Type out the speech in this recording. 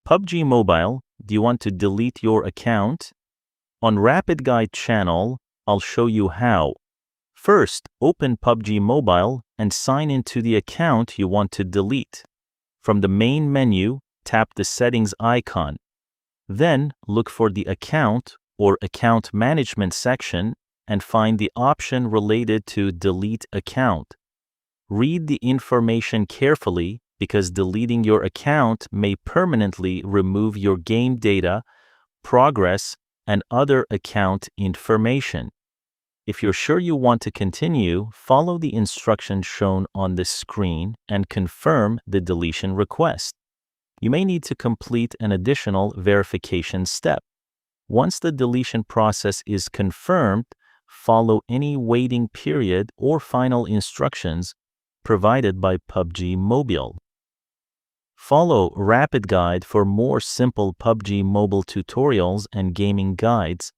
PUBG Mobile, do you want to delete your account? On Rapidguide channel, I'll show you how. First, open PUBG Mobile and sign into the account you want to delete. From the main menu, tap the settings icon. Then, look for the account or account management section and find the option related to delete account. Read the information carefully because deleting your account may permanently remove your game data, progress, and other account information. If you're sure you want to continue, follow the instructions shown on the screen and confirm the deletion request. You may need to complete an additional verification step. Once the deletion process is confirmed, follow any waiting period or final instructions provided by PUBG Mobile. Follow Rapidguide for more simple PUBG Mobile tutorials and gaming guides